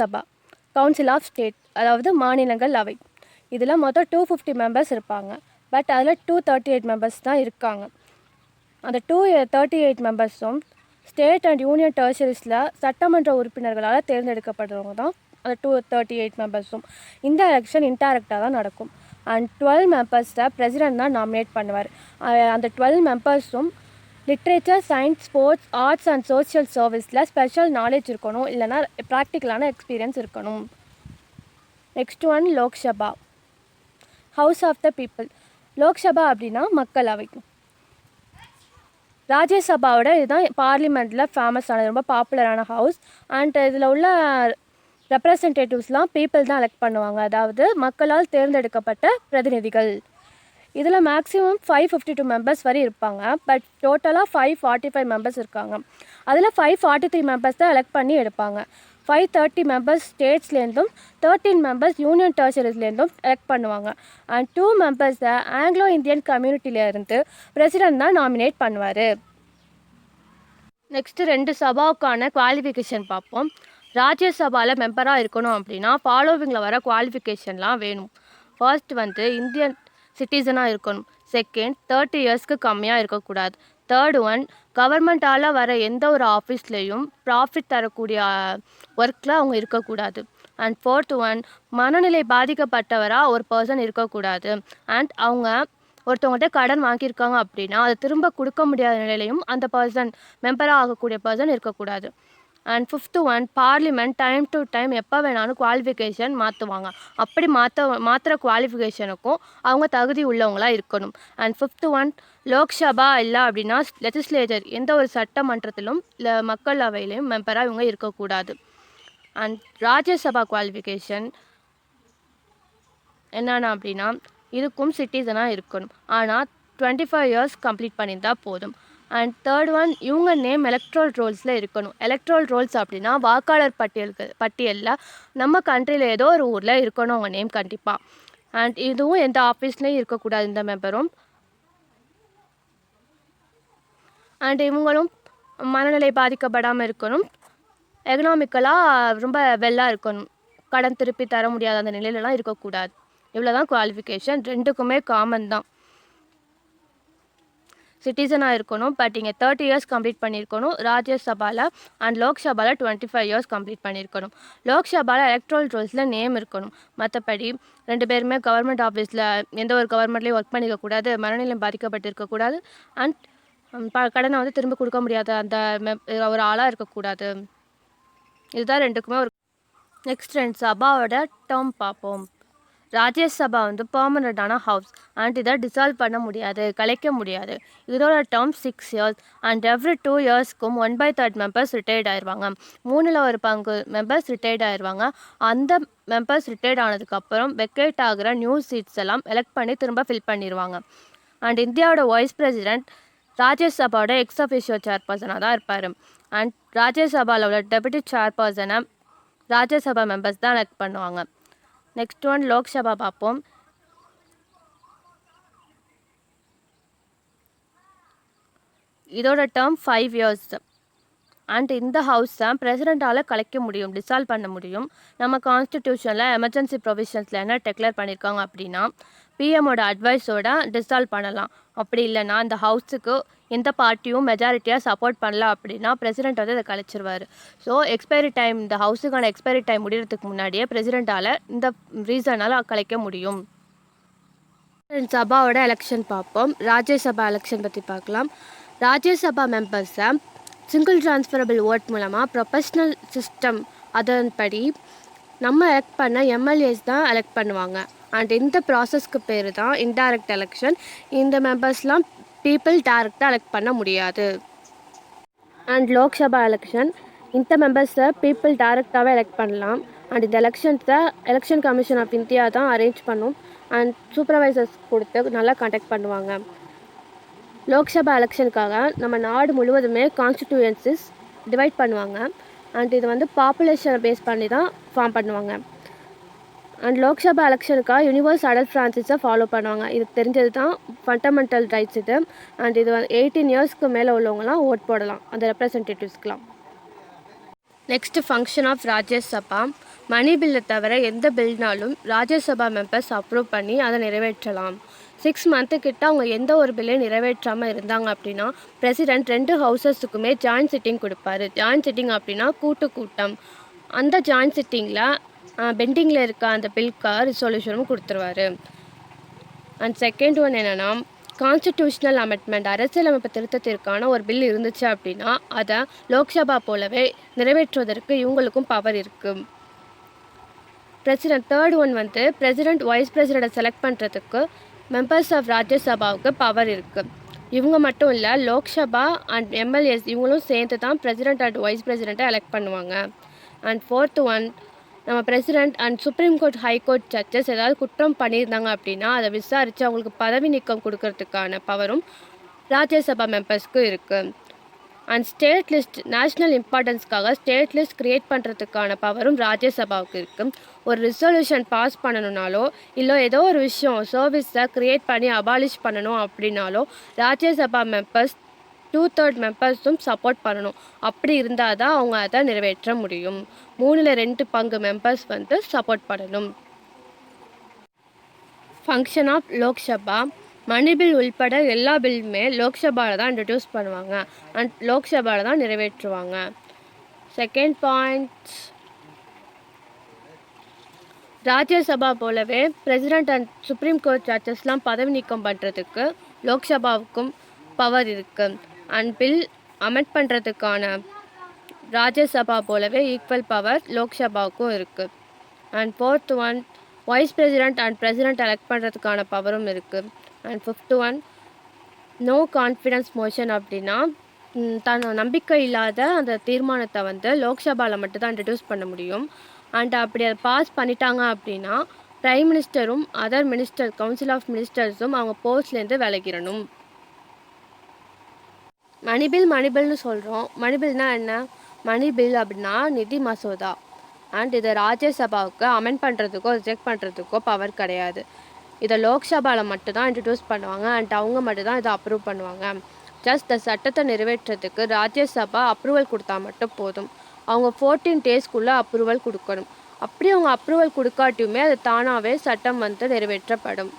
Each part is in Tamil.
சபா, கவுன்சில் ஆஃப் ஸ்டேட், அதாவது மாநிலங்கள் அவை. இதில் மொத்தம் 250 மெம்பர்ஸ் இருப்பாங்க. பட் அதில் 238 மெம்பர்ஸ் தான் இருக்காங்க. அந்த 238 மெம்பர்ஸும் ஸ்டேட் அண்ட் யூனியன் டெரிட்டரிஸில் சட்டமன்ற உறுப்பினர்களால் தேர்ந்தெடுக்கப்படுறவங்க தான் அந்த 238 மெம்பர்ஸும். இந்த எலெக்ஷன் இன்டைரக்டாக தான் நடக்கும். அண்ட் 12 மெம்பர்ஸை பிரசிடென்ட் தான் நாமினேட் பண்ணுவார். அந்த 12 மெம்பர்ஸும் literature, science, sports, arts and social சர்வீஸில் ஸ்பெஷல் நாலேஜ் இருக்கணும், இல்லைனா ப்ராக்டிக்கலான எக்ஸ்பீரியன்ஸ் இருக்கணும். Next one Lok Sabha, house of the people. Lok Sabha அப்படின்னா மக்களவை. ராஜ்யசபாவோட இதுதான் பார்லிமெண்ட்டில் ஃபேமஸானது, ரொம்ப பாப்புலரான ஹவுஸ். அண்ட் இதில் உள்ள ரெப்ரசன்டேட்டிவ்ஸ்லாம் பீப்புள் தான் எலெக்ட் பண்ணுவாங்க, அதாவது மக்களால் தேர்ந்தெடுக்கப்பட்ட பிரதிநிதிகள். இதில் மேக்ஸிமம் 552 மெம்பர்ஸ் வரை இருப்பாங்க. பட் டோட்டலாக 545 மெம்பர்ஸ் இருக்காங்க. அதில் 543 மெம்பர்ஸ் தான் எலெக்ட் பண்ணி எடுப்பாங்க. 530 மெம்பர்ஸ் ஸ்டேட்ஸ்லேருந்தும் 13 மெம்பர்ஸ் யூனியன் டெரிட்டரிஸ்லேருந்தும் எலெக்ட் பண்ணுவாங்க. அண்ட் 2 மெம்பர்ஸை ஆங்கிலோ இந்தியன் கம்யூனிட்டியிலேருந்து பிரசிடென்ட் தான் நாமினேட் பண்ணுவார். நெக்ஸ்ட்டு 2 சபாவுக்கான குவாலிஃபிகேஷன் பார்ப்போம். ராஜ்யசபாவில் மெம்பராக இருக்கணும் அப்படின்னா ஃபாலோவிங்கில் வர குவாலிஃபிகேஷன்லாம் வேணும். ஃபர்ஸ்ட் இந்தியன் சிட்டிசனாக இருக்கணும். செகண்ட், 30 இயர்ஸ்க்கு கம்மியாக இருக்கக்கூடாது. தேர்ட் ஒன், கவர்மெண்ட்டால் வர எந்த ஒரு ஆஃபீஸ்லேயும் ப்ராஃபிட் தரக்கூடிய ஒர்க்கில் அவங்க இருக்கக்கூடாது. அண்ட் ஃபோர்த் ஒன், மனநிலை பாதிக்கப்பட்டவராக ஒரு பர்சன் இருக்கக்கூடாது. அண்ட் அவங்க ஒருத்தவங்கள்ட்ட கடன் வாங்கியிருக்காங்க அப்படின்னா அதை திரும்ப கொடுக்க முடியாத நிலையிலையும் அந்த பர்சன் மெம்பராக ஆகக்கூடிய பர்சன் இருக்கக்கூடாது. And fifth one, parliament time to time எப்போ வேணாலும் குவாலிஃபிகேஷன் மாற்றுவாங்க. அப்படி மாற்றுற குவாலிஃபிகேஷனுக்கும் அவங்க தகுதி உள்ளவங்களாக இருக்கணும். அண்ட் ஃபிஃப்த்து ஒன், லோக்சபா இல்லை அப்படின்னா லெஜிஸ்லேச்சர், எந்த ஒரு சட்டமன்றத்திலும் இல்லை மக்களவையிலையும் மெம்பராக இவங்க இருக்கக்கூடாது. அண்ட் ராஜ்யசபா குவாலிஃபிகேஷன் என்னென்ன அப்படின்னா இதுக்கும் சிட்டிசனாக இருக்கணும், ஆனால் 25 இயர்ஸ் கம்ப்ளீட் பண்ணியிருந்தால் போதும். அண்ட் தேர்ட் ஒன், இவங்க நேம் எலக்ட்ரல் ரோல்ஸில் இருக்கணும். எலக்ட்ரல் ரோல்ஸ் அப்படின்னா வாக்காளர் பட்டியலில் நம்ம கண்ட்ரியில் ஏதோ ஒரு ஊரில் இருக்கணும் அவங்க நேம் கண்டிப்பாக. அண்ட் இதுவும் எந்த ஆஃபீஸ்லேயும் இருக்கக்கூடாது இந்த மெம்பரும். அண்ட் இவங்களும் மனநிலை பாதிக்கப்படாமல் இருக்கணும். எக்கனாமிக்கலாக ரொம்ப வெல்லாக இருக்கணும், கடன் திருப்பி தர முடியாத அந்த நிலையிலலாம் இருக்கக்கூடாது. இவ்வளோ தான் குவாலிஃபிகேஷன். ரெண்டுக்குமே காமன் தான். சிட்டிசனாக இருக்கணும், பட் இங்கே 30 இயர்ஸ் கம்ப்ளீட் பண்ணியிருக்கணும் ராஜ்யசபாவில். அண்ட் லோக்சபாவில் 25 இயர்ஸ் கம்ப்ளீட் பண்ணியிருக்கணும். லோக்சபாவில் எலக்ட்ரல் ரோல்ஸில் நேம் இருக்கணும். மற்றபடி 2 பேருமே கவர்மெண்ட் ஆஃபீஸில் எந்த ஒரு கவர்மெண்ட்லேயும் ஒர்க் பண்ணிக்கக்கூடாது, மனநிலை பாதிக்கப்பட்டு இருக்கக்கூடாது. அண்ட் கடனை திரும்ப கொடுக்க முடியாத அந்த ஒரு ஆளாக இருக்கக்கூடாது. இதுதான் ரெண்டுக்குமே ஒரு. நெக்ஸ்ட் 2 சபாவோட டேர்ம் பார்ப்போம். ராஜ்யசபா பெர்மனண்டான ஹவுஸ். அண்ட் இதை டிசால்வ் பண்ண முடியாது, கலைக்க முடியாது. இதோட term 6 years. And every 2 இயர்ஸ்க்கும் 1/3 members retired ஆயிடுவாங்க. 3ல் ஒரு பங்கு மெம்பர்ஸ் ரிட்டையர்ட் ஆயிடுவாங்க. அந்த மெம்பர்ஸ் ரிட்டையர்ட் ஆனதுக்கப்புறம் வெக்கேட் ஆகிற நியூ சீட்ஸ் எல்லாம் எலெக்ட் பண்ணி திரும்ப ஃபில் பண்ணிடுவாங்க. அண்ட் இந்தியாவோட வைஸ் பிரசிடென்ட் ராஜ்யசபாவோட எக்ஸ் அஃபிஷியோ சேர்பர்சனாக தான் இருப்பார். அண்ட் ராஜ்யசபாவில் உள்ள டெபுட்டி சேர்பர்சனை ராஜ்யசபா மெம்பர்ஸ் தான் எலெக்ட் பண்ணுவாங்க. நெக்ஸ்ட் ஒன் லோக்சபா பார்ப்போம். இதோட டேர்ம் 5 இயர்ஸ். அண்ட் இந்த ஹவுஸை பிரசிடெண்ட்டால் கலைக்க முடியும், டிசால்வ் பண்ண முடியும். நம்ம கான்ஸ்டிடியூஷனில் எமர்ஜென்சி ப்ரொவிஷன்ஸில் என்ன டெக்ளேர் பண்ணியிருக்காங்க அப்படின்னா பிஎம்மோட அட்வைஸோட டிசால்வ் பண்ணலாம். அப்படி இல்லைன்னா இந்த ஹவுஸுக்கு எந்த பார்ட்டியும் மெஜாரிட்டியாக சப்போர்ட் பண்ணல அப்படின்னா பிரசிடெண்ட் இதை கழிச்சிருவார். ஸோ எக்ஸ்பைரி டைம், இந்த ஹவுஸுக்கான எக்ஸ்பைரி டைம் முடிகிறதுக்கு முன்னாடியே பிரசிடெண்ட்டால் இந்த ரீசனால் கலைக்க முடியும். சபாவோட எலெக்ஷன் பார்ப்போம். ராஜ்யசபா எலெக்ஷன் பற்றி பார்க்கலாம். ராஜ்யசபா மெம்பர்ஸை சிங்கிள் ட்ரான்ஸ்ஃபரபிள் ஓட் மூலமாக ப்ரொபஷனல் சிஸ்டம் அதன்படி நம்ம எலெக்ட் பண்ண எம்எல்ஏஸ் தான் எலெக்ட் பண்ணுவாங்க. அண்ட் இந்த ப்ராசஸ்க்கு பேர் தான் இன்டைரக்ட் எலெக்ஷன். இந்த மெம்பர்ஸ்லாம் பீப்புள் டைரெக்டாக எலெக்ட் பண்ண முடியாது. அண்ட் லோக்சபா எலெக்ஷன், இந்த மெம்பர்ஸை பீப்புள் டைரெக்டாகவே எலெக்ட் பண்ணலாம். அண்ட் இந்த எலெக்ஷன் கமிஷன் ஆஃப் இந்தியா தான் அரேஞ்ச் பண்ணும். அண்ட் சூப்பர்வைசர்ஸ் கொடுத்து நல்லா கண்டக்ட் பண்ணுவாங்க. லோக்சபா எலெக்ஷனுக்காக நம்ம நாடு முழுவதுமே கான்ஸ்டிடியூயன்சிஸ் டிவைட் பண்ணுவாங்க. அண்ட் இது பாப்புலேஷனை பேஸ் பண்ணி தான் ஃபார்ம் பண்ணுவாங்க. அண்ட் லோக்சபா எலெக்ஷனுக்காக யூனிவர்ஸ் அடல்ட் ஃப்ரான்சைஸை ஃபாலோ பண்ணுவாங்க. இது தெரிஞ்சது தான் ஃபண்டமெண்டல் ரைட்ஸ் இது. அண்ட் இது 18 இயர்ஸ்க்கு மேலே உள்ளவங்களாம் ஓட் போடலாம் அந்த ரெப்ரசன்டேட்டிவ்ஸ்க்கெலாம். Next function of Rajya Sabha. Money பில்லை தவிர எந்த பில்னாலும் ராஜ்யசபா மெம்பர்ஸ் அப்ரூவ் பண்ணி அதை நிறைவேற்றலாம். 6 மந்த்துக்கிட்ட அவங்க எந்த ஒரு பில்லையும் நிறைவேற்றாமல் இருந்தாங்க அப்படின்னா பிரசிடென்ட் 2 ஹவுசஸுக்குமே ஜாயின்ட் சிட்டிங் கொடுப்பாரு. ஜாயின்ட் சிட்டிங் அப்படின்னா கூட்டம். அந்த ஜாயின்ட் சிட்டிங்கில் பெண்டிங்கில் இருக்க அந்த பில்க்கு ரிசொல்யூஷனும் கொடுத்துருவாரு. அண்ட் செகண்ட் ஒன் என்னென்னா கான்ஸ்டிடியூஷனல் அமெண்ட்மெண்ட், அரசியலமைப்பு திருத்தத்திற்கான ஒரு பில் இருந்துச்சு அப்படின்னா அதை லோக்சபா போலவே நிறைவேற்றுவதற்கு இவங்களுக்கும் பவர் இருக்குது. தேர்ட் ஒன் வந்து பிரசிடென்ட் வைஸ் பிரசிடெண்ட்டை செலக்ட் பண்ணுறதுக்கு மெம்பர்ஸ் ஆஃப் ராஜ்யசபாவுக்கு பவர் இருக்குது. இவங்க மட்டும் இல்லை, லோக்சபா அண்ட் எம்எல்ஏஸ் இவங்களும் சேர்ந்து தான் பிரசிடென்ட் அண்ட் வைஸ் பிரசிடெண்ட்டை எலெக்ட் பண்ணுவாங்க. அண்ட் ஃபோர்த் ஒன், நம்ம president and supreme court high court judges ஏதாவது குற்றம் பண்ணியிருந்தாங்க அப்படின்னா அதை விசாரித்து அவங்களுக்கு பதவி நீக்கம் கொடுக்கறதுக்கான பவரும் ராஜ்யசபா மெம்பர்ஸ்க்கு இருக்குது. அண்ட் ஸ்டேட் லிஸ்ட், நேஷ்னல் இம்பார்ட்டன்ஸ்க்காக ஸ்டேட் லிஸ்ட் க்ரியேட் பண்ணுறதுக்கான பவரும் ராஜ்யசபாவுக்கு இருக்குது. ஒரு ரிசொல்யூஷன் பாஸ் பண்ணணுனாலோ இல்லை ஏதோ ஒரு விஷயம் சர்வீஸை க்ரியேட் பண்ணி அபாலிஷ் பண்ணணும் அப்படின்னாலோ ராஜ்யசபா மெம்பர்ஸ் 2/3 மெம்பர்ஸும் சப்போர்ட் பண்ணணும். அப்படி இருந்தால் தான் அவங்க அதை நிறைவேற்ற முடியும். 3/2 பங்கு மெம்பர்ஸ் வந்து சப்போர்ட் பண்ணணும். Function of Lok Sabha, money bill உள்பட எல்லா பில்லுமே லோக்சபாவில் தான் இன்ட்ரடியூஸ் பண்ணுவாங்க அண்ட் லோக்சபாவில் தான் நிறைவேற்றுவாங்க. செகண்ட் பாயிண்ட், ராஜ்யசபா போலவே பிரசிடென்ட் அண்ட் சுப்ரீம் கோர்ட் ஜட்ஜஸ்லாம் பதவி நீக்கம் பண்ணுறதுக்கு லோக்சபாவுக்கும் பவர் இருக்குது. அண்ட் பில் அமெண்ட் பண்ணுறதுக்கான ராஜ்யசபா போலவே ஈக்குவல் பவர் லோக்சபாவுக்கும் இருக்குது. And fourth one, vice president and president elect பண்ணுறதுக்கான பவரும் இருக்குது. And fifth one, no confidence motion அப்படின்னா நம்பிக்கை இல்லாத அந்த தீர்மானத்தை வந்து லோக்சபாவில் மட்டும்தான் இன்ட்ரடியூஸ் பண்ண முடியும். அண்ட் அப்படி அதை பாஸ் பண்ணிட்டாங்க அப்படின்னா பிரைம் மினிஸ்டரும் அதர் மினிஸ்டர் கவுன்சில் ஆஃப் மினிஸ்டர்ஸும் அவங்க போஸ்ட்லேருந்து விலகிடணும். மணிபில்னு சொல்கிறோம். மணிபில்னால் என்ன? மணிபில் அப்படின்னா நிதி மசோதா. அண்ட் இதை ராஜ்யசபாவுக்கு அமெண்ட் பண்ணுறதுக்கோ ரிஜெக்ட் பண்ணுறதுக்கோ பவர் கிடையாது. இதை லோக்சபாவில் மட்டும்தான் இன்ட்ரடியூஸ் பண்ணுவாங்க அண்ட் அவங்க மட்டும்தான் இதை அப்ரூவ் பண்ணுவாங்க. ஜஸ்ட் இந்த சட்டத்தை நிறைவேற்றுறதுக்கு ராஜ்யசபா அப்ரூவல் கொடுத்தா மட்டும் போதும். அவங்க 14 டேஸ்க்குள்ளே அப்ரூவல் கொடுக்கணும். அப்படி அவங்க அப்ரூவல் கொடுக்காட்டியுமே அது தானாகவே சட்டம் வந்து நிறைவேற்றப்படும்.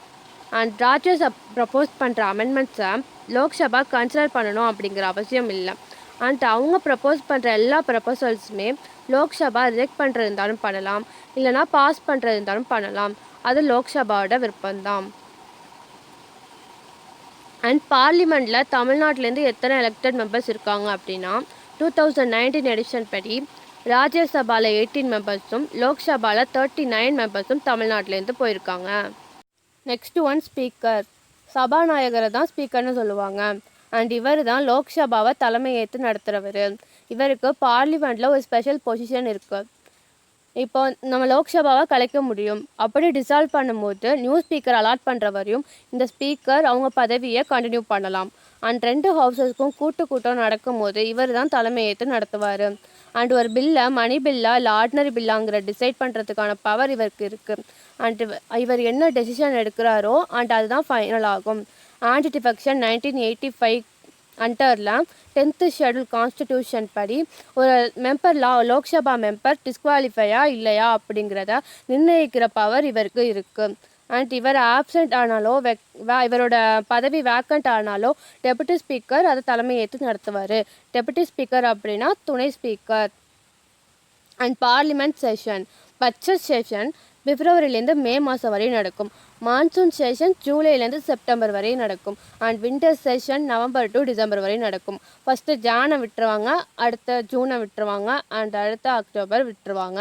அண்ட் ராஜ்யசபா ப்ரப்போஸ் பண்ணுற அமெண்ட்மெண்ட்ஸை லோக்சபா கன்சிடர் பண்ணணும் அப்படிங்கிற அவசியம் இல்லை. அண்ட் அவங்க ப்ரப்போஸ் பண்ணுற எல்லா ப்ரப்போசல்ஸுமே லோக்சபா ரிஜெக்ட் பண்ணுறது இருந்தாலும் பண்ணலாம், இல்லைனா பாஸ் பண்ணுறது இருந்தாலும் பண்ணலாம். அது லோக்சபாவோட விருப்பம்தான். அண்ட் பார்லிமெண்ட்டில் தமிழ்நாட்டிலேருந்து எத்தனை எலெக்டட் மெம்பர்ஸ் இருக்காங்க அப்படின்னா 2019 எடிஷன் படி ராஜ்யசபாவில் 18 மெம்பர்ஸும் லோக்சபாவில் 39 மெம்பர்ஸும் தமிழ்நாட்டிலேருந்து போயிருக்காங்க. Next one, speaker. சபாநாயகரை தான் ஸ்பீக்கர்னு சொல்லுவாங்க. அண்ட் இவர் தான் லோக்சபாவை தலைமை ஏற்று நடத்துகிறவர். இவருக்கு பார்லிமெண்ட்டில் ஒரு ஸ்பெஷல் பொசிஷன் இருக்குது. இப்போ நம்ம லோக்சபாவை கலைக்க முடியும். அப்படி டிசால்வ் பண்ணும்போது நியூ ஸ்பீக்கர் அலாட் பண்ணுறவரையும் இந்த ஸ்பீக்கர் அவங்க பதவியை கண்டினியூ பண்ணலாம். அண்ட் 2 ஹவுசஸ்க்கும் கூட்டம் நடக்கும்போது இவர் தான் தலைமை ஏற்று நடத்துவார். அண்ட் ஒரு பில்லை மணி பில்லா இல்லை ஆர்டினரி பில்லாங்கிற டிசைட் பண்ணுறதுக்கான பவர் இவருக்கு இருக்குது. அண்ட் இவர் என்ன டெசிஷன் எடுக்கிறாரோ அண்ட் அதுதான் ஃபைனல் ஆகும். Anti defection 1985 அண்டரில் 10th schedule constitution படி ஒரு மெம்பர் லோக்சபா மெம்பர் டிஸ்குவாலிஃபையா இல்லையா அப்படிங்கிறத நிர்ணயிக்கிற பவர் இவருக்கு இருக்குது. அண்ட் இவர் ஆப்சண்ட் ஆனாலோ இவரோட பதவி வேக்கண்ட் ஆனாலோ டெபுட்டி ஸ்பீக்கர் அதை தலைமை ஏற்று நடத்துவார். டெபுட்டி ஸ்பீக்கர் அப்படின்னா துணை speaker. And parliament session, budget session பிப்ரவரிலேருந்து மே மாதம் வரை நடக்கும். மான்சூன் செஷன் ஜூலைலேருந்து செப்டம்பர் வரை நடக்கும். And winter session November to December வரை நடக்கும். ஃபஸ்ட்டு ஜானை விட்டுருவாங்க, அடுத்த ஜூனை விட்டுருவாங்க, அண்ட் அடுத்த அக்டோபர் விட்டுருவாங்க.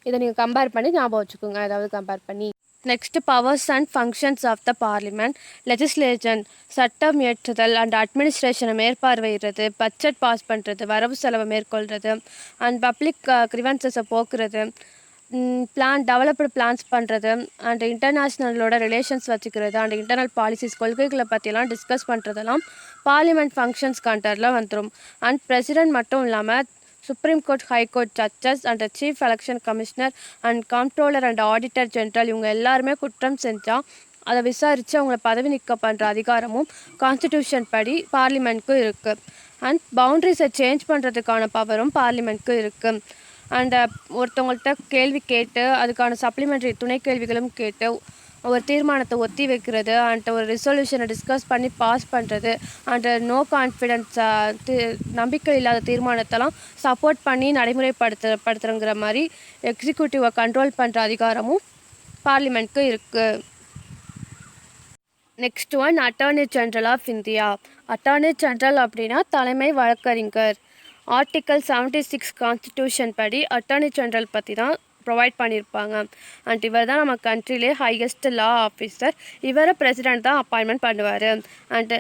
இதை நீங்கள் கம்பேர் பண்ணி ஞாபகம் வச்சுக்கோங்க, ஏதாவது கம்பேர் பண்ணி. Next, powers and functions of the parliament. Legislation, சட்டம் இயற்றுதல் அண்ட் அட்மினிஸ்ட்ரேஷனை மேற்பார்வையிடுறது, பட்ஜெட் பாஸ் பண்ணுறது, வரவு செலவை மேற்கொள்கிறது, அண்ட் பப்ளிக் கிரிவன்சஸை போக்குறது, டெவலப்டு பிளான்ஸ் பண்ணுறது, அண்ட் இன்டர்நேஷ்னலோட ரிலேஷன்ஸ் வச்சுக்கிறது, அண்ட் இன்டர்னல் பாலிசிஸ் கொள்கைகளை பற்றிலாம் டிஸ்கஸ் பண்ணுறதெல்லாம் பார்லிமெண்ட் ஃபங்க்ஷன்ஸ் கண்டரில் வந்துடும். அண்ட் பிரசிடென்ட் மட்டும் இல்லாமல் supreme court high court judges and chief election commissioner and comptroller and auditor general இவங்க எல்லாருமே குற்றம் செஞ்சால் அதை விசாரித்து அவங்கள பதவி நீக்கம் பண்ணுற அதிகாரமும் கான்ஸ்டிடியூஷன் படி பார்லிமெண்ட்க்கு இருக்குது. அண்ட் பவுண்ட்ரிஸை சேஞ்ச் பண்ணுறதுக்கான பவரும் பார்லிமெண்ட்க்கு இருக்குது. அண்ட் ஒருத்தவங்கள்ட்ட கேள்வி கேட்டு அதுக்கான சப்ளிமெண்ட்ரி துணை கேள்விகளும் கேட்டு ஒரு தீர்மானத்தை ஒத்தி வைக்கிறது அண்ட் ஒரு ரிசொல்யூஷனை டிஸ்கஸ் பண்ணி பாஸ் பண்ணுறது அண்ட் நோ கான்ஃபிடென்ஸ் நம்பிக்கை இல்லாத தீர்மானத்தெல்லாம் சப்போர்ட் பண்ணி நடைமுறைப்படுத்துறங்கிற மாதிரி எக்ஸிக்யூட்டிவை கண்ட்ரோல் பண்ணுற அதிகாரமும் பார்லிமெண்ட்க்கு இருக்குது. Next one attorney general of India. Attorney general அப்படின்னா தலைமை வழக்கறிஞர். ஆர்டிக்கல் 76 கான்ஸ்டிடியூஷன் படி அட்டார்னி ஜெனரல் பற்றி தான் ப்ரொவைட் பண்ணியிருப்பாங்க. அண்ட் இவர் தான் நம்ம கண்ட்ரிலே ஹையஸ்ட் லா ஆஃபீஸர். இவரை பிரசிடெண்ட் தான் அப்பாயின்மெண்ட் பண்ணுவார். அண்டு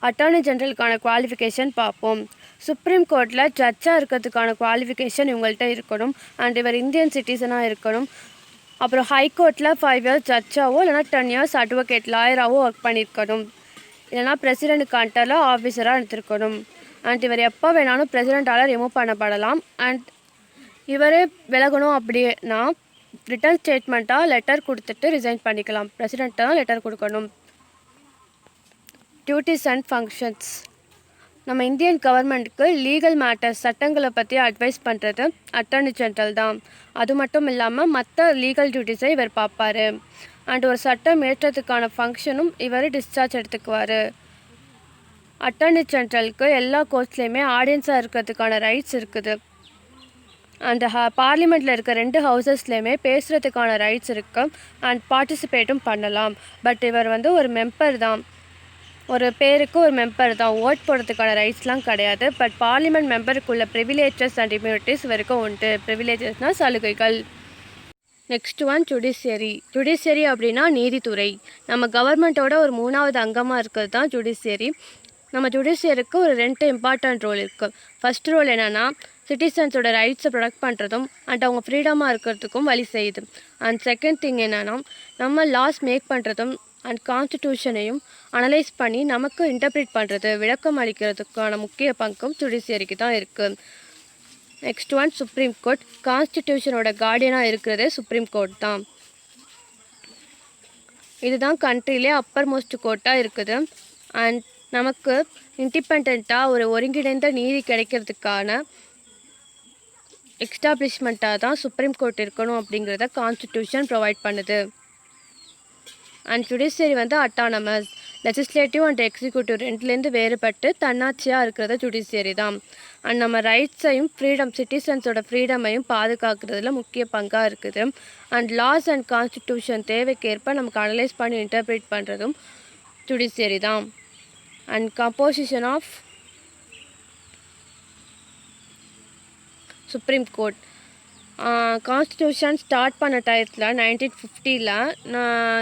அட்டார்னி ஜெனரலுக்கான குவாலிஃபிகேஷன் பார்ப்போம். சுப்ரீம் கோர்ட்டில் ஜட்ஜாக இருக்கிறதுக்கான குவாலிஃபிகேஷன் இவங்கள்ட்ட இருக்கணும். அண்ட் இவர் இந்தியன் சிட்டிசனாக இருக்கணும். அப்புறம் ஹைகோர்ட்டில் 5 இயர்ஸ் ஜட்ஜாவோ இல்லைனா 10 இயர்ஸ் அட்வொகேட் லாயராகவோ ஒர்க் பண்ணியிருக்கணும். இல்லைனா பிரசிடெண்ட்டுக்கு அண்டரில் ஆஃபீஸராக எடுத்துருக்கணும். அண்ட் இவர் எப்போ வேணாலும் பிரசிடெண்ட்டால் ரிமூவ் பண்ணப்படலாம். அண்ட் இவரே விலகணும் அப்படின்னா ரிட்டன் ஸ்டேட்மெண்ட்டாக லெட்டர் கொடுத்துட்டு ரிசைன் பண்ணிக்கலாம். பிரசிடெண்ட்டாக தான் லெட்டர் கொடுக்கணும். Duties and functions. நம்ம இந்தியன் கவர்மெண்ட்டுக்கு லீகல் மேட்டர்ஸ் சட்டங்களை பற்றி அட்வைஸ் பண்ணுறது அட்டார்னி ஜெனரல் தான். அது மட்டும் இல்லாமல் மற்ற லீகல் டியூட்டிஸை இவர் பார்ப்பார். அண்ட் ஒரு சட்டம் ஏற்றத்துக்கான ஃபங்க்ஷனும் இவர் டிஸ்சார்ஜ் எடுத்துக்குவார். அட்டார்னி ஜெனரலுக்கு எல்லா கோர்ட்ஸ்லேயுமே ஆடியன்ஸாக இருக்கிறதுக்கான ரைட்ஸ் இருக்குது. அண்ட் பார்லிமெண்ட்டில் இருக்க 2 ஹவுசஸ்லேயுமே பேசுகிறதுக்கான ரைட்ஸ் இருக்குது. அண்ட் பார்ட்டிசிபேட்டும் பண்ணலாம். பட் இவர் ஒரு மெம்பர் தான், ஒரு பேருக்கு ஒரு மெம்பர் தான். ஓட் போடுறதுக்கான ரைட்ஸ்லாம் கிடையாது. பட் பார்லிமெண்ட் மெம்பருக்குள்ள ப்ரிவிலேஜஸ் அண்ட் இம்யூனிட்டிஸ் வரைக்கும் உண்டு. ப்ரிவிலேஜஸ்னால் சலுகைகள். Next one judiciary. ஜுடிஷியரி அப்படின்னா நீதித்துறை. நம்ம கவர்மெண்ட்டோட ஒரு 3வது அங்கமாக இருக்கிறது தான் ஜுடிஷியரி. நம்ம ஜுடிஷியருக்கு ஒரு 2 இம்பார்ட்டன்ட் ரோல் இருக்குது. ஃபர்ஸ்ட் ரோல் என்னென்னா சிட்டிசன்ஸோட ரைட்ஸை ப்ரொடெக்ட் பண்ணுறதும் அண்ட் அவங்க ஃப்ரீடமாக இருக்கிறதுக்கும் வழி செய்யுது. அண்ட் செகண்ட் திங் என்னென்னா நம்ம லாஸ் மேக் பண்ணுறதும் அண்ட் கான்ஸ்டிடியூஷனையும் அனலைஸ் பண்ணி நமக்கு இன்டர்பிரேட் பண்ணுறது விளக்கம் அளிக்கிறதுக்கான முக்கிய பங்கும் ஜுடிஷியரிக்கு தான் இருக்குது. Next one supreme court. கான்ஸ்டிடியூஷனோட கார்டியனாக இருக்கிறதே சுப்ரீம் கோர்ட் தான். இதுதான் கண்ட்ரிலே அப்பர் மோஸ்ட் கோர்ட்டாக இருக்குது. அண்ட் நமக்கு இண்டிபெண்ட்டாக ஒரு ஒருங்கிணைந்த நீதி கிடைக்கிறதுக்கான எக்ஸ்டாப்ளிஷ்மெண்ட்டாக தான் சுப்ரீம் கோர்ட் இருக்கணும் அப்படிங்கிறத கான்ஸ்டிடியூஷன் ப்ரொவைட் பண்ணுது. And judiciary autonomous. Legislative and executive 2லேருந்து வேறுபட்டு தன்னாட்சியாக இருக்கிறது ஜுடிஷியரி தான். அண்ட் நம்ம ரைட்ஸையும் சிட்டிசன்ஸோட ஃப்ரீடமையும் பாதுகாக்கிறதுல முக்கிய பங்காக இருக்குது. அண்ட் லாஸ் அண்ட் கான்ஸ்டிடியூஷன் தேவைக்கேற்ப நமக்கு அனலைஸ் பண்ணி இன்டர்பிரேட் பண்ணுறதும் ஜுடிஷியரி தான். And composition of supreme court. Constitution start பண்ண டயத்தில் 1950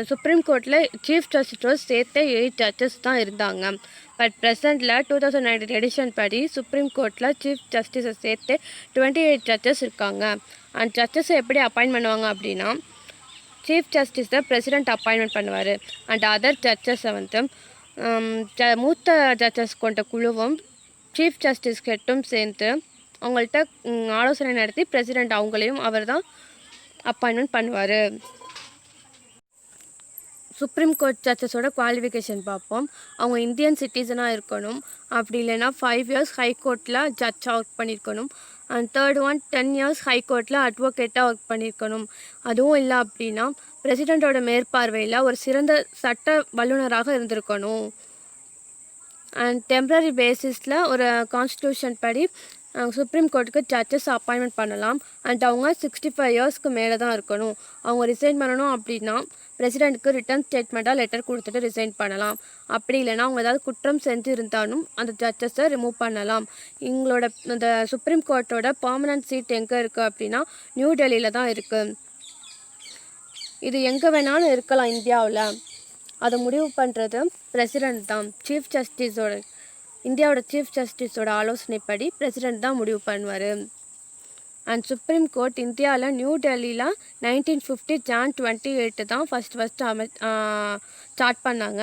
சுப்ரீம் கோர்ட்டில் சீஃப் ஜஸ்டிஸோடு சேர்த்து 8 ஜட்ஜஸ் தான் இருந்தாங்க. பட் ப்ரெசண்டில் 2019 எடிஷன் படி சுப்ரீம் கோர்ட்டில் சீஃப் ஜஸ்டிஸை சேர்த்து 28 ஜட்ஜஸ் இருக்காங்க. அண்ட் ஜட்ஜஸை எப்படி அப்பாயின்ட் பண்ணுவாங்க அப்படின்னா சீஃப் ஜஸ்டிஸை பிரசிடெண்ட் அப்பாயின்மெண்ட் பண்ணுவார். அண்ட் அதர் ஜட்ஜஸை மூத்த ஜட்ஜஸ் கொண்ட குழுவும் சீஃப் ஜஸ்டிஸ் கிட்டும் சேர்ந்து அவங்கள்ட்ட ஆலோசனை நடத்தி பிரசிடெண்ட் அவங்களையும் அவர் தான் அப்பாயின்மெண்ட் பண்ணுவார். சுப்ரீம் கோர்ட் ஜட்ஜஸோட குவாலிஃபிகேஷன் பார்ப்போம். அவங்க இந்தியன் சிட்டிசனாக இருக்கணும். அப்படி இல்லைன்னா 5 இயர்ஸ் ஹைகோர்ட்டில் ஜட்ஜாக ஒர்க் பண்ணியிருக்கணும். அண்ட் தேர்ட் ஒன் 10 இயர்ஸ் ஹைகோர்ட்டில் அட்வொகேட்டாக ஒர்க் பண்ணியிருக்கணும். அதுவும் இல்லை அப்படின்னா பிரசிடெண்ட்டோட மேற்பார்வையில் ஒரு சிறந்த சட்ட வல்லுநராக இருந்திருக்கணும். அண்ட் டெம்ப்ரரி பேசிஸில் ஒரு கான்ஸ்டிடியூஷன் படி சுப்ரீம் கோர்ட்டுக்கு ஜட்ஜஸ் அப்பாயின்மெண்ட் பண்ணலாம். அண்ட் அவங்க 65 இயர்ஸ்க்கு மேலே தான் இருக்கணும். அவங்க ரிசைன் பண்ணணும் அப்படின்னா பிரசிடெண்ட்டுக்கு ரிட்டன் ஸ்டேட்மெண்ட்டாக லெட்டர் கொடுத்துட்டு ரிசைன் பண்ணலாம். அப்படி இல்லைனா அவங்க ஏதாவது குற்றம் செஞ்சு இருந்தாலும் அந்த ஜட்ஜஸை ரிமூவ் பண்ணலாம். எங்களோட அந்த சுப்ரீம் கோர்ட்டோட பர்மனன்ட் சீட் எங்கே இருக்குது அப்படின்னா நியூ டெல்லியில் தான் இருக்குது. இது எங்கே வேணாலும் இருக்கலாம் இந்தியாவில். அதை முடிவு பண்ணுறது பிரசிடெண்ட் தான். சீஃப் ஜஸ்டிஸோட இந்தியாவோட சீஃப் ஜஸ்டிஸோட ஆலோசனைப்படி பிரசிடெண்ட் தான் முடிவு பண்ணுவார். அண்ட் சுப்ரீம் கோர்ட் இந்தியாவில் நியூ டெல்லியில் 1950 ஜான் 28 தான் ஃபஸ்ட்டு ஸ்டார்ட் பண்ணாங்க.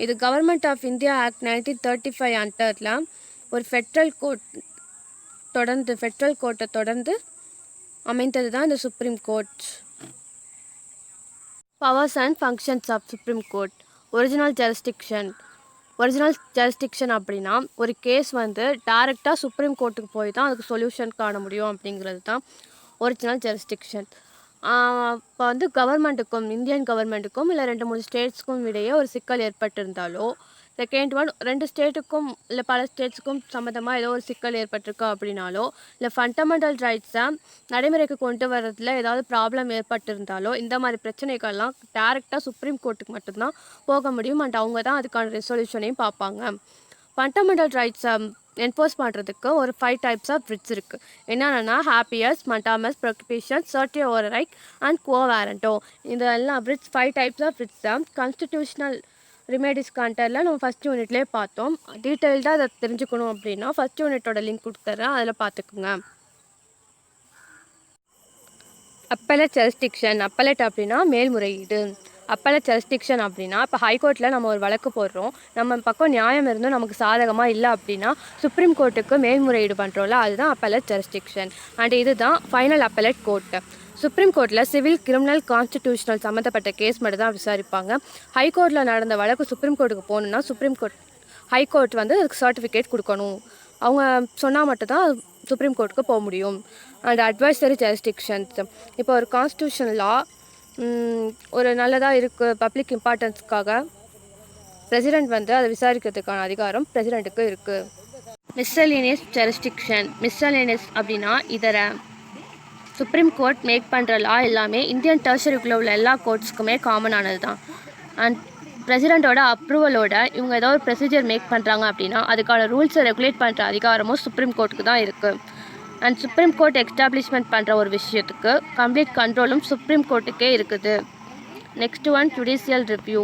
இது கவர்மெண்ட் ஆஃப் இந்தியா ஆக்ட் 1935 அண்டரில் ஒரு ஃபெட்ரல் கோர்ட்டை தொடர்ந்து அமைந்தது தான் இந்த supreme court. Powers and functions of supreme court. Original jurisdiction அப்படின்னா ஒரு கேஸ் டைரெக்டாக சுப்ரீம் கோர்ட்டுக்கு போய் தான் அதுக்கு சொல்யூஷன் காண முடியும் அப்படிங்கிறது தான். ஒரிஜினல் ஜெரிஸ்டிக்ஷன். இப்போ வந்து கவர்மெண்ட்டுக்கும் இந்தியன் கவர்மெண்ட்டுக்கும் இல்லை 2-3 ஸ்டேட்ஸ்க்கும் இடையே ஒரு சிக்கல் ஏற்பட்டிருந்தாலோ, செகண்ட் ஒன் 2 ஸ்டேட்டுக்கும் இல்லை பல ஸ்டேட்ஸுக்கும் சம்மந்தமாக ஏதோ ஒரு சிக்கல் ஏற்பட்டிருக்கா அப்படின்னாலோ, இல்லை ஃபண்டமெண்டல் ரைட்ஸை நடைமுறைக்கு கொண்டு வர்றதுல ஏதாவது ப்ராப்ளம் ஏற்பட்டிருந்தாலோ, இந்த மாதிரி பிரச்சனைகள்லாம் டேரெக்டாக சுப்ரீம் கோர்ட்டுக்கு மட்டும்தான் போக முடியும். அண்ட் அவங்க தான் அதுக்கான ரெசல்யூஷனையும் பார்ப்பாங்க. ஃபண்டமெண்டல் ரைட்ஸை என்ஃபோர்ஸ் பண்ணுறதுக்கு ஒரு 5 டைப்ஸ் ஆஃப் ரிட்ஸ் இருக்குது. என்னென்னா habeas, mandamus, prohibition, certiorari and quo warranto. இதெல்லாம் ரிட்ஸ் 5 டைப்ஸ் ஆஃப் ரிட்ஸ் தான் கான்ஸ்டிடியூஷனல் ரெமெடிஸ் கான்டரில் நம்ம ஃபஸ்ட் யூனிட்லேயே பார்த்தோம். டீட்டெயில்டாக அதை தெரிஞ்சுக்கணும் அப்படின்னா ஃபஸ்ட் யூனிட்டோட லிங்க் கொடுத்துட்றேன், அதில் பார்த்துக்குங்க. அப்பலட் ஜெரிஸ்டிக்ஷன். அப்பலட் அப்படின்னா மேல்முறையீடு. அப்பலட் ஜெரிஸ்டிக்ஷன் அப்படின்னா இப்போ ஹைகோர்ட்டில் நம்ம ஒரு வழக்கு போடுறோம், நம்ம பக்கம் நியாயம் இருந்தும் நமக்கு சாதகமாக இல்லை அப்படின்னா சுப்ரீம் கோர்ட்டுக்கு மேல்முறையீடு பண்ணுறோம்ல, அதுதான் அப்பலட் ஜெரிஸ்டிக்ஷன். அண்ட் இதுதான் ஃபைனல் அப்பலட் கோர்ட்டு. சுப்ரீம் கோர்ட்டில் சிவில், கிரிமினல், கான்ஸ்டிடியூஷனல் சம்மந்தப்பட்ட கேஸ் மட்டும் தான் விசாரிப்பாங்க. ஹைகோர்ட்டில் நடந்த வழக்கு சுப்ரீம் கோர்ட்டுக்கு போகணுன்னா ஹைகோர்ட் வந்து அதுக்கு சர்டிஃபிகேட் கொடுக்கணும். அவங்க சொன்னால் மட்டும்தான் சுப்ரீம் கோர்ட்டுக்கு போக முடியும். And advisory jurisdictions. இப்போ ஒரு கான்ஸ்டியூஷன் லா ஒரு நல்லதாக இருக்குது, பப்ளிக் இம்பார்ட்டன்ஸ்க்காக பிரசிடெண்ட் வந்து அதை விசாரிக்கிறதுக்கான அதிகாரம் பிரசிடெண்ட்டுக்கு இருக்குது. மிஸ்சலேனியஸ் ஜெரிஸ்டிக்ஷன். மிஸ்சலேனியஸ் அப்படின்னா இதர. சுப்ரீம் கோர்ட் மேக் பண்ணுற லா எல்லாமே இந்தியன் டெர்ஷரிக்குள்ளே உள்ள எல்லா கோர்ட்ஸுக்குமே காமனானது தான். அண்ட் பிரசிடெண்ட்டோட அப்ரூவலோட இவங்க ஏதோ ஒரு ப்ரொசீஜர் மேக் பண்ணுறாங்க அப்படின்னா அதுக்கான ரூல்ஸை ரெகுலேட் பண்ணுற அதிகாரமும் சுப்ரீம் கோர்ட்டுக்கு தான் இருக்குது. அண்ட் சுப்ரீம் கோர்ட் எஸ்டாப்ளிஷ்மெண்ட் பண்ணுற ஒரு விஷயத்துக்கு கம்ப்ளீட் கண்ட்ரோலும் சுப்ரீம் கோர்ட்டுக்கே இருக்குது. Next one judicial review.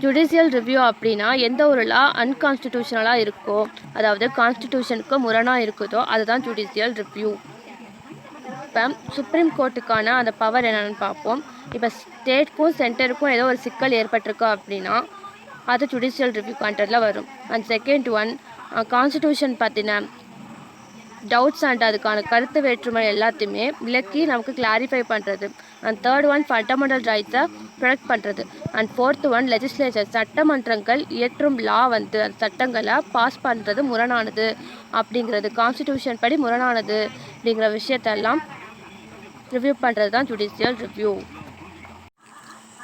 Judicial review அப்படின்னா எந்த ஒரு லா அன்கான்ஸ்டிடியூஷனலாக இருக்கோ, அதாவது கான்ஸ்டிடியூஷனுக்கு முரணாக இருக்குதோ அதுதான் ஜுடிஷியல் ரிவ்யூ. இப்போ சுப்ரீம் கோர்ட்டுக்கான அந்த பவர் என்னென்னு பார்ப்போம். இப்போ ஸ்டேட்க்கும் சென்டருக்கும் ஏதோ ஒரு சிக்கல் ஏற்பட்டிருக்கோ அப்படின்னா அது ஜுடிஷியல் ரிவ்யூ கான்டரில் வரும். அண்ட் செகண்ட் ஒன் கான்ஸ்டிடியூஷன் பற்றின டவுட்ஸ் அண்ட் அதுக்கான கருத்து வேற்றுமை எல்லாத்தையுமே விளக்கி நமக்கு கிளாரிஃபை பண்ணுறது. அண்ட் தேர்ட் ஒன் ஃபண்டமெண்டல் ரைட்ஸை ப்ரொடெக்ட் பண்ணுறது. அண்ட் ஃபோர்த்து ஒன் லெஜிஸ்லேச்சர், சட்டமன்றங்கள் இயற்றும் லா வந்து அந்த சட்டங்களை பாஸ் பண்ணுறது முரணானது அப்படிங்கிறது, கான்ஸ்டிடியூஷன் படி முரணானது அப்படிங்கிற விஷயத்தெல்லாம் ரிவ்யூ பண்ணுறது தான் ஜுடிஷியல் ரிவ்யூ.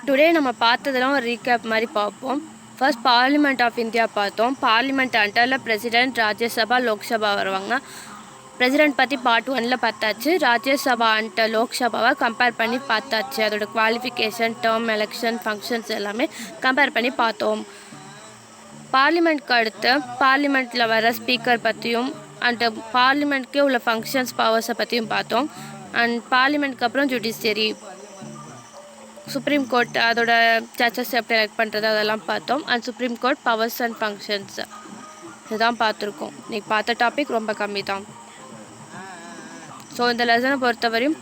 டுடே நம்ம பார்த்ததெல்லாம் ஒரு ரீகேப் மாதிரி பார்ப்போம். ஃபர்ஸ்ட் பார்லிமெண்ட் ஆஃப் இந்தியா பார்த்தோம். பார்லிமெண்ட் அண்டரில் பிரசிடெண்ட், ராஜ்யசபா, லோக்சபா வருவாங்க. பிரசிடெண்ட் பற்றி பார்ட் 1ல் பார்த்தாச்சு. ராஜ்யசபா அண்ட் லோக்சபாவை கம்பேர் பண்ணி பார்த்தாச்சு. அதோட குவாலிஃபிகேஷன், டேர்ம், எலெக்ஷன், ஃபங்க்ஷன்ஸ் எல்லாமே கம்பேர் பண்ணி பார்த்தோம். பார்லிமெண்ட்க்கு அடுத்து பார்லிமெண்ட்டில் வர ஸ்பீக்கர் பற்றியும் அண்ட் பார்லிமெண்ட்கே உள்ள ஃபங்க்ஷன்ஸ், பவர்ஸை பற்றியும் பார்த்தோம். அண்ட் பார்லிமெண்ட்க்கு அப்புறம் ஜுடிஷியரி, சுப்ரீம் கோர்ட் அதோட ஜட்ஜஸ் எப்படி எலெக்ட் பண்ணுறது அதெல்லாம் பார்த்தோம். And supreme court powers and functions இதுதான் பார்த்துருக்கோம். இன்றைக்கி பார்த்த டாபிக் ரொம்ப கம்மி தான். ஸோ இந்த லெசனை பொறுத்தவரையும்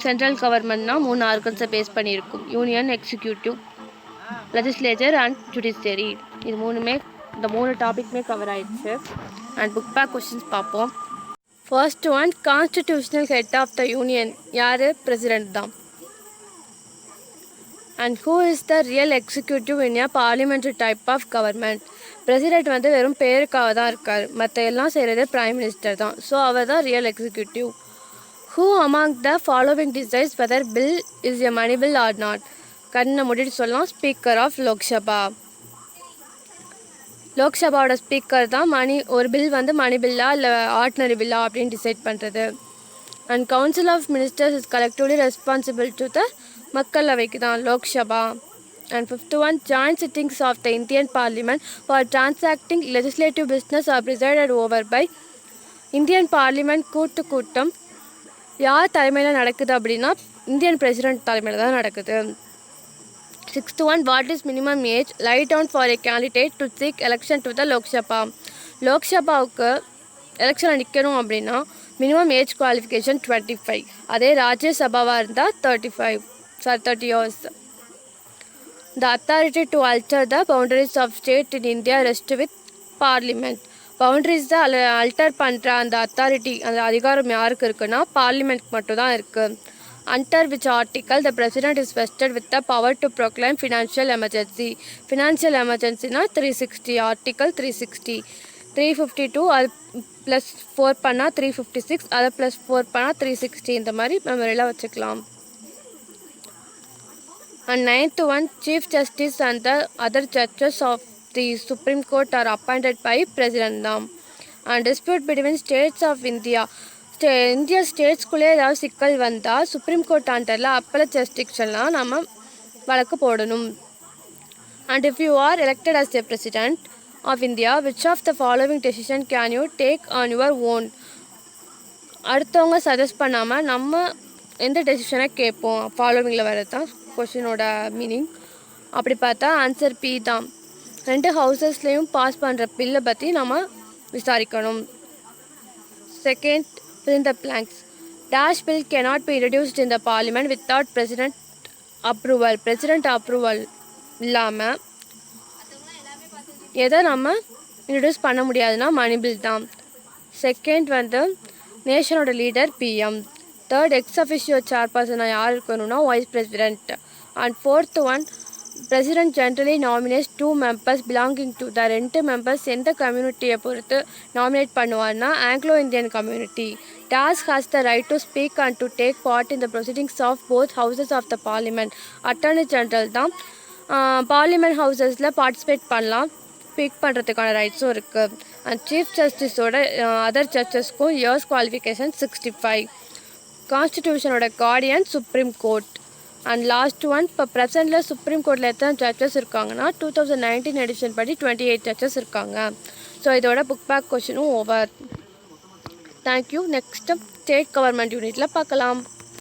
சென்ட்ரல் கவர்மெண்ட்னா 3 ஆர்கன்ஸை பேஸ் பண்ணியிருக்கும். Union, executive, legislature and judiciary. இது இந்த 3 டாபிக்மே கவர் ஆயிடுச்சு. அண்ட் புக் பேக் கொஸ்டின்ஸ் பார்ப்போம். First one, constitutional head of the union யார்? பிரசிடெண்ட் தான். And who is the real executive in a parliamentary type of government? President வந்து வெறும் பேருக்காக தான் இருக்கார், மற்ற எல்லாம் செய்கிறது பிரைம் மினிஸ்டர் தான். ஸோ அவர் தான் real executive. Who among the following decides weather bill is a money bill or not? கண்ணை முடிட்டு சொல்லலாம், ஸ்பீக்கர் ஆஃப் லோக்சபா. லோக்சபாவோட ஸ்பீக்கர் தான் ஒரு பில் வந்து மணி பில்லா இல்லை ஆர்டினரி பில்லா அப்படின்னு டிசைட் பண்ணுறது. And council of ministers is collectively responsible to the மக்களவைக்கு தான் Lok Sabha. And fifth one, joint sittings of the Indian parliament for transacting legislative business are presided over by Indian parliament கூட்டம் யார் தலைமையில் நடக்குது அப்படின்னா இந்தியன் பிரசிடெண்ட் தலைமையில் தான் நடக்குது. Sixth one, what is minimum age lie down for a candidate to seek election to the Lok Sabha? லோக்சபாவுக்கு எலெக்ஷனில் நிற்கணும் அப்படின்னா மினிமம் ஏஜ் குவாலிஃபிகேஷன் 25. அதே ராஜ்யசபாவாக இருந்தால் 30 years. The authority to alter the boundaries of state in India rests with parliament. Boundaries தான் அல்டர் பண்ணுற அந்த அத்தாரிட்டி, அந்த அதிகாரம் யாருக்கு இருக்குன்னா பார்லிமெண்ட்க்கு மட்டும் தான் இருக்குது. Under which article the president is vested with the power to proclaim financial emergency? Financial emergency na 360, article 360. 352, அது ப்ளஸ் 4 பண்ணால் 356, அதை ப்ளஸ் 4 பண்ணால் 360, இந்த மாதிரி மெமரியில் வச்சுக்கலாம். And 9th one, Chief Justice and the other judges of the Supreme Court are appointed by President Nam. And dispute between states of India. India ஸ்டேட்ஸ்குள்ளே ஏதாவது சிக்கல் வந்தால் சுப்ரீம் கோர்ட் அண்டரில் அப்பலட் ஜஸ்டிக்ஷன்லாம் நம்ம வழக்கு போடணும். And if you are elected as the President of India, which of the following decision can you take on your own? அடுத்தவங்க சஜஸ்ட் பண்ணாமல் நம்ம எந்த டெசிஷனை கேட்போம்? ஃபாலோவிங்கில் வரது தான் கொஷினோட மீனிங். அப்படி பார்த்தா ஆன்சர் பி தான். 2 ஹவுசஸ்லேயும் பாஸ் பண்ணுற பில்லை பற்றி நம்ம விசாரிக்கணும். Second, fill in the blanks. Dash bill cannot be introduced in the parliament without president approval. president approval இல்லாமல் எதை நம்ம இன்ட்ரடியூஸ் பண்ண முடியாதுன்னா மணி பில் தான். செகண்ட் வந்து நேஷனோட leader PM. Third, ex officio சேர்பர்சனாக யார் இருக்கணும்னா vice president. And fourth one, president generally nominates 2 members belonging to the 2 members எந்த கம்யூனிட்டியை பொறுத்து நாமினேட் பண்ணுவார்னா Anglo Indian community. Those has the right to speak and to take part in the proceedings of both houses of the parliament. Attorney general தான் பார்லிமெண்ட் ஹவுசஸில் பார்ட்டிசிபேட் பண்ணலாம், ஸ்பீக் பண்ணுறதுக்கான ரைட்ஸும் இருக்குது. அண்ட் சீஃப் ஜஸ்டிஸோட அதர் ஜட்ஜஸ்க்கும் இயர்ஸ் குவாலிஃபிகேஷன் 65. கான்ஸ்டிடியூஷனோட guardian supreme court. And last one, இப்போ ப்ரெசென்ட்டில் சுப்ரீம் கோர்ட்டில் எத்தனை ஜட்ஜஸ் இருக்காங்கன்னா 2019 எடிஷன் படி 28 ஜட்ஜஸ் இருக்காங்க. ஸோ இதோட புக் பேக் கொஷினும் over. Thank you. Next state government யூனிட்டில் பார்க்கலாம்.